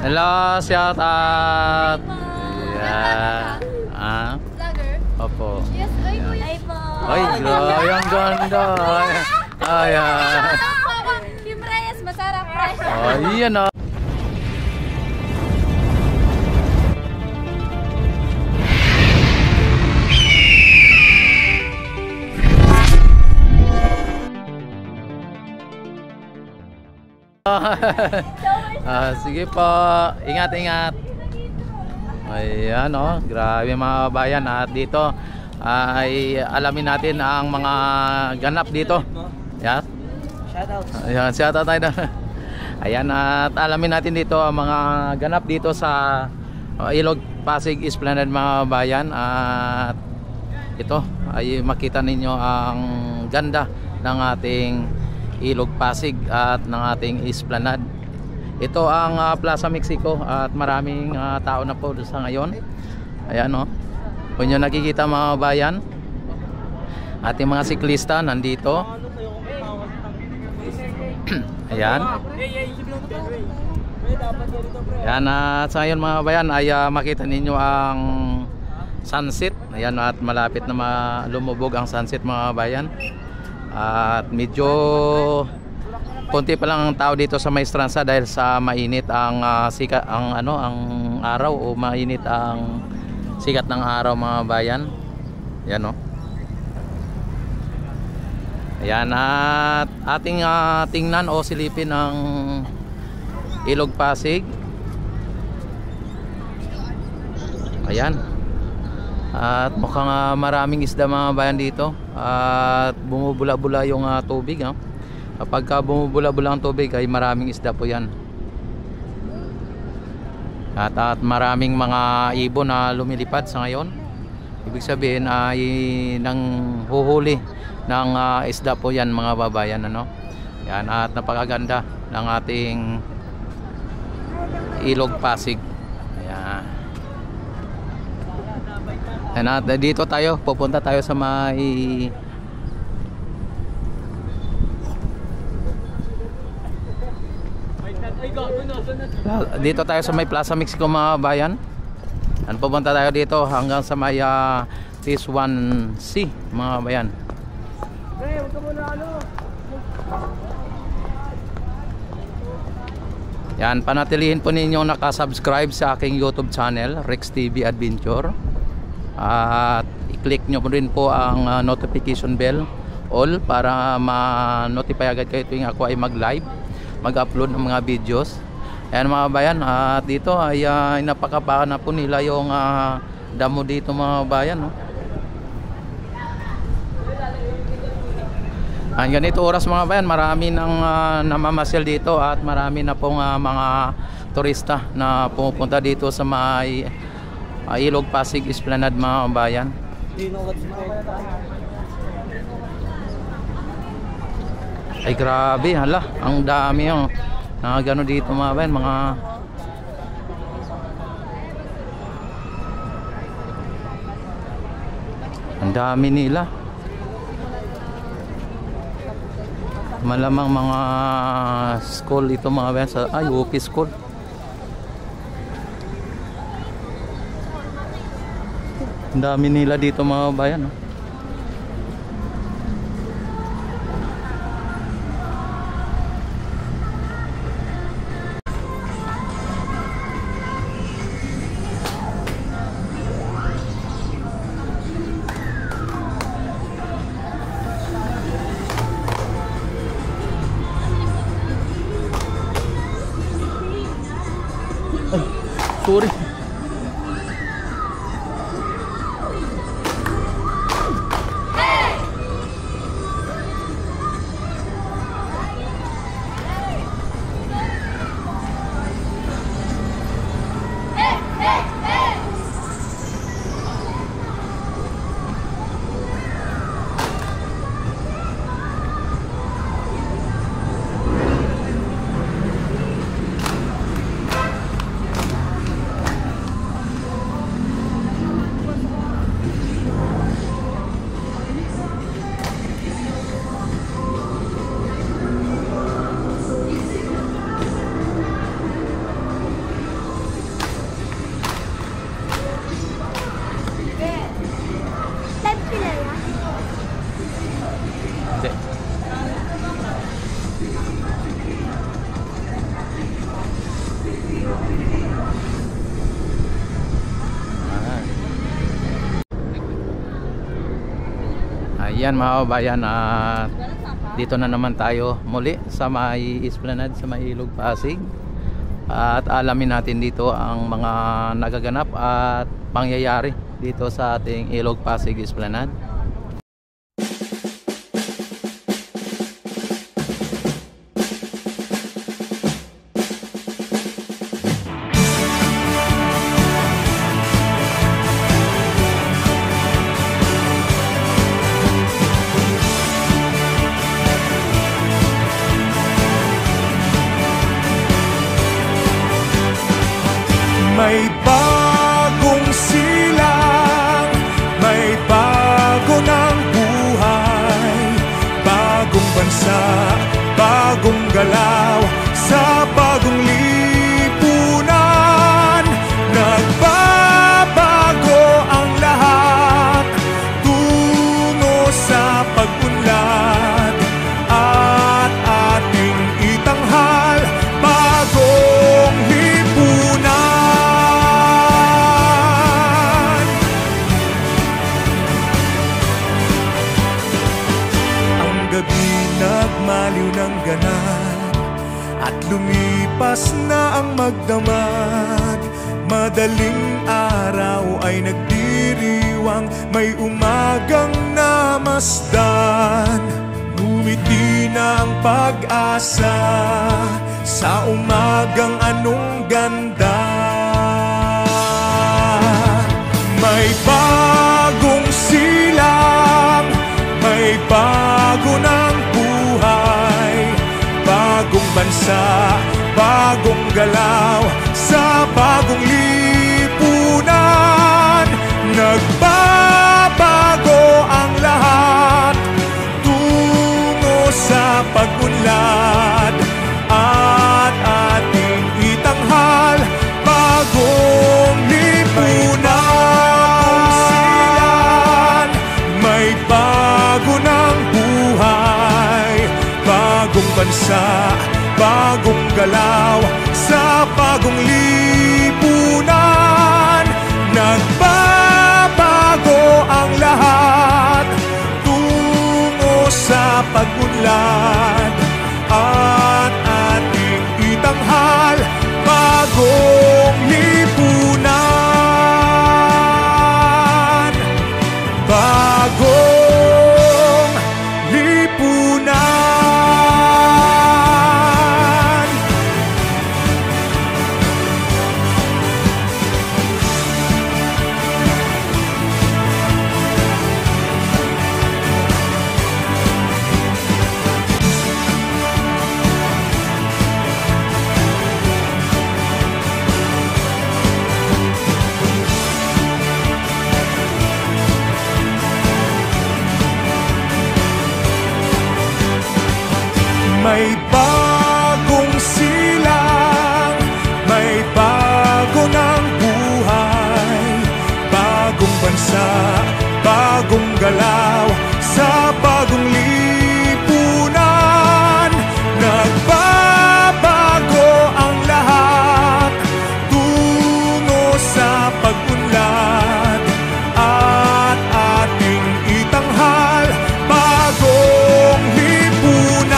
Hello, shout out. Yeah. Vlogger? Opo. Yes, ay po. Ay po. Ay, grabe, ang ganda. Ayan. Kim Reyes, masarap fresh. Ayan o. Sige po, ingat-ingat. Ayan o, grabe mga bayan. At dito ay alamin natin ang mga ganap dito. Yan. Shoutout. Ayan, shoutout tayo. Ayan, at alamin natin dito ang mga ganap dito sa Ilog Pasig Esplanade mga bayan. At ito ay makita ninyo ang ganda ng ating Ilog Pasig at ng ating Esplanade. Ito ang Plaza Mexico at maraming tao na po sa ngayon. Ayan o. Kung nyo nakikita mga bayan, ating mga siklista nandito. Ayan. Ayan, at sa ngayon mga bayan ay makita ninyo ang sunset. Ayan, at malapit na lumubog ang sunset mga bayan. At medyo konti pa lang ang tao dito sa Maestranza dahil sa mainit ang sikat ang araw o mainit ang sikat ng araw mga bayan. Yan o. Ayan, at ating tingnan o silipin ang Ilog Pasig. Ayan. At mukhang maraming isda mga bayan dito. At bumubula-bula yung tubig ha. Kapag bumubula-bula ang tubig ay maraming isda po yan. At maraming mga ibon na lumilipad sa ngayon. Ibig sabihin ay nang huhuli ng isda po yan mga babayan ano. Yan, at napakaganda ng ating Ilog Pasig. Ayan. Ayan, at dito tayo, pupunta tayo sa may dito tayo sa may Plaza Mexico mga bayan. At pupunta tayo dito hanggang sa may Phase 1C mga bayan. Yan, panatilihin po ninyong nakasubscribe sa aking YouTube channel, Rex TV Adventure. At i-click nyo rin po ang notification bell all para ma-notify agad kayo tuwing ako ay mag-live, mag-upload ng mga videos. Ayan mga bayan, at dito ay napakabaka na po nila yung damo dito mga bayan no? Ganito oras mga bayan, marami nang namamasyal dito at marami na pong mga turista na pumupunta dito sa may Ilog Pasig Esplanade mga bayan. Ay grabe, hala, ang dami yung gano dito mga bayan, mga ang dami nila. Malamang mga school ito mga bayan sa UP school. Ang dami nila dito mga bayan no? Sorry. Ayan mga kabayan, dito na naman tayo muli sa may Esplanade, sa may Ilog Pasig. At alamin natin dito ang mga nagaganap at pangyayari dito sa ating Ilog Pasig Esplanade. May bagong silang, may bago ng buhay, bagong bansa, bagong galaw, sa bagong lipunan. Nagbabago ang lahat, tungo sa pag-unlad, at ating itanghal bagong lipunan. Nagmaliw ng ganap at lumipas na ang magdamag. Madaling araw ay nagdiriwang, may umagang namasdan. Ngumiti na ang pag-asa sa umagang anong ganda. May bagong silang, may bago ng buhay, bagong bansa, bagong galaw, sa bagong lipunan. Nagbabago ang lahat, tungo sa pag-unlad, at ating itanghal bagong lipunan. May bago ng buhay, bagong bansa, bagong galaw, sa bagong lipunan. Nagbabago ang lahat, tungo sa pag-unlad, at ating itanghal bagong lipunan. Bagong lipunan. May bagong silang, may bago ng buhay, bagong bansa, bagong galaw, sa bagong lipunan. Nagbabago ang lahat, tungo sa pag-unlad, at ating itanghal bagong lipunan.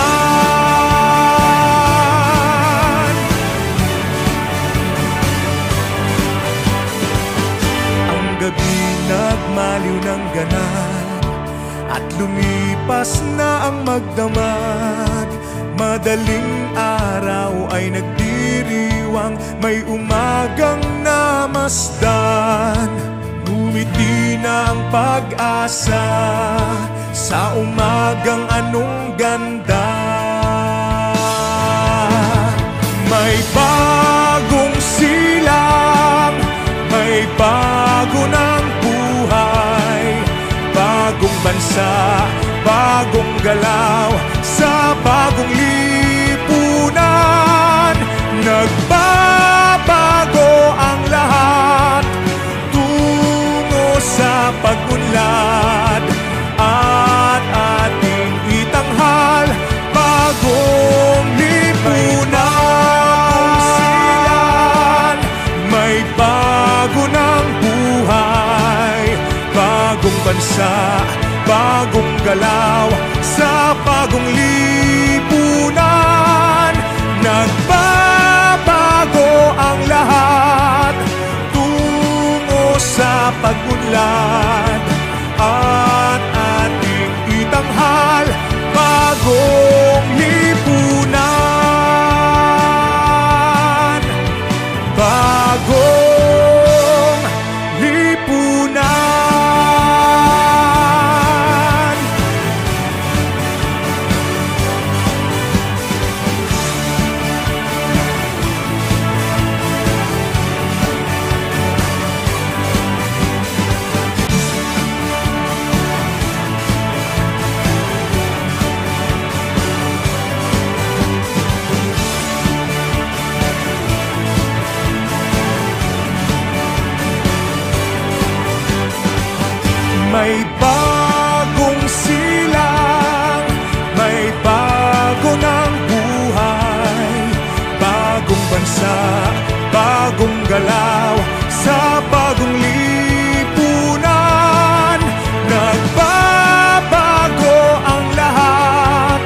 Nagmaliw ng ganap at lumipas na ang magdamag. Madaling araw ay nagdiriwang, may umagang namasdan. Ngumiti na ang pag-asa sa umagang anong ganda. May bagong silang, may bago ng buhay, bagong bansa, bagong galaw, sa bagong lipunan. Nagbabago ang lahat, tungo sa pag-unlad, at ating itanghal bagong lipunan. May bago ng buhay, bagong bansa, bagong galaw. May bagong silang, may bago ng buhay, bagong bansa, bagong galaw, sa bagong lipunan. Nagbabago ang lahat,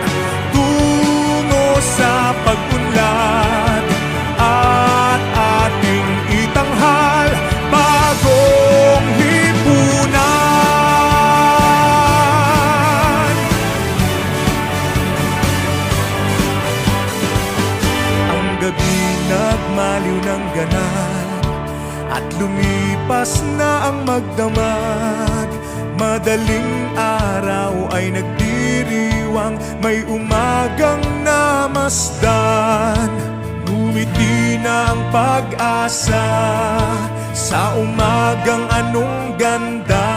tungo sa pag-unlad, at ating itanghal bagong lipunan. Ang gabi nagmaliw ng ganap, at lumipas na ang magdamag. Madaling araw ay nagdiriwang, may umagang namasdan. Ngumiti na ang pag-asa sa umagang anong ganda.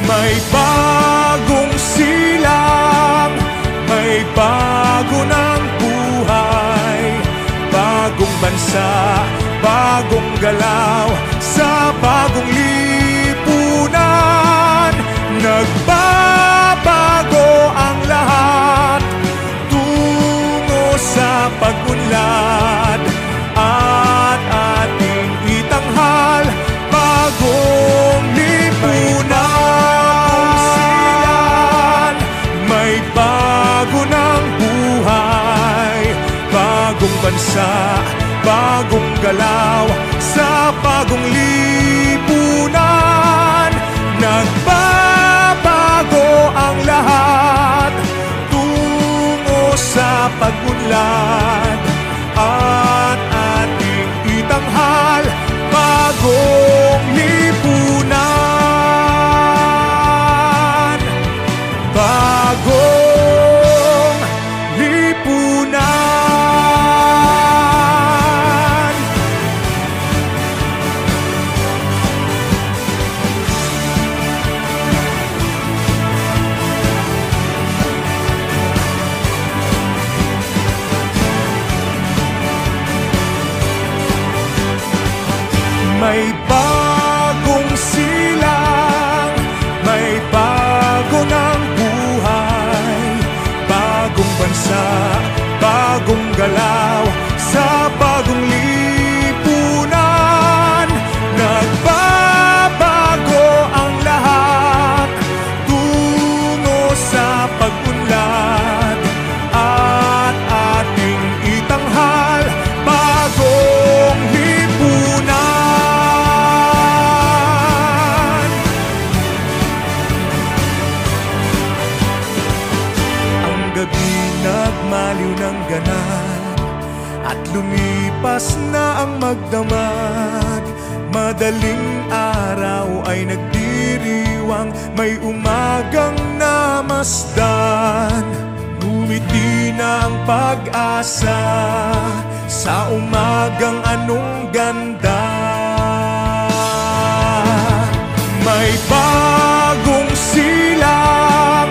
May bagong silang, may bago ng buhay, bagong bansa, bagong galaw, sa bagong lipunan. Nagbabago ang lahat, tungo sa pag-unlad, at ating itanghal bagong lipunan. May bago ng buhay, bagong bansa, bagong galaw, sa bagong lipunan. Nagbabago ang lahat, tungo sa pag-unlad, at ating itanghal bagong lipunan. Bagong lipunan. May bagong silang, may bago ng buhay, bagong bansa, bagong galaw, sa bagong lipunan. Nagbabago ang lahat, tungo sa pag-unlad, at ating itanghal bagong lipunan. Gabi nagmaliw ng ganap, at lumipas na ang magdamag. Madaling araw ay nagdiriwang, may umagang namasdan. Ngumiti na ang pag-asa sa umagang anong ganda. May bagong silang,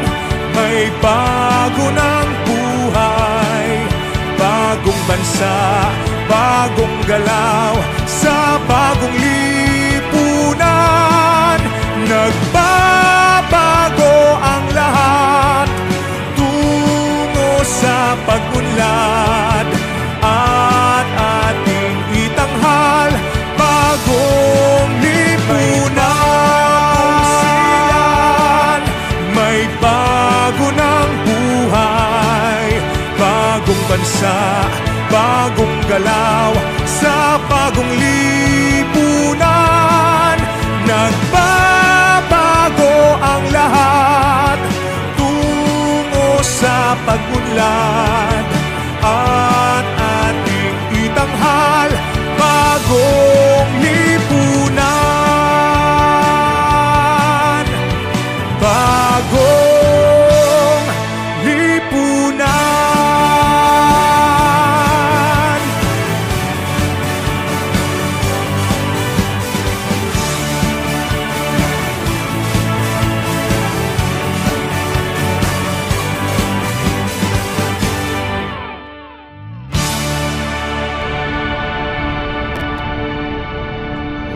may bago ng buhay, bagong bansa, bagong galaw, sa bagong lipunan. Nagbabago ang lahat, tungo sa pag-unlad, at ating itanghal bagong lipunan. May bago ng buhay, bagong bansa, bagong galaw, sa bagong lipunan. Nagbabago ang lahat, tungo sa pag-unlad, at ating itanghal bagong lipunan. Bagong lipunan.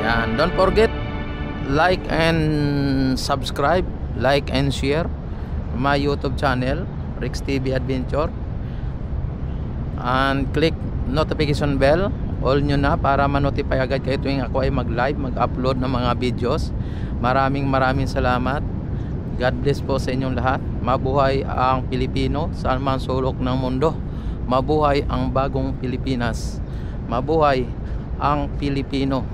Yan, don't forget like and subscribe, like and share my YouTube channel, Rex TV Adventure, and click notification bell, all nyo na para ma-notify agad kayo tuwing ako ay mag-live, mag-upload ng mga videos. Maraming salamat. God bless po sa inyong lahat. Mabuhay ang Pilipino saan man sulok ng mundo. Mabuhay ang bagong Pilipinas. Mabuhay ang Pilipino.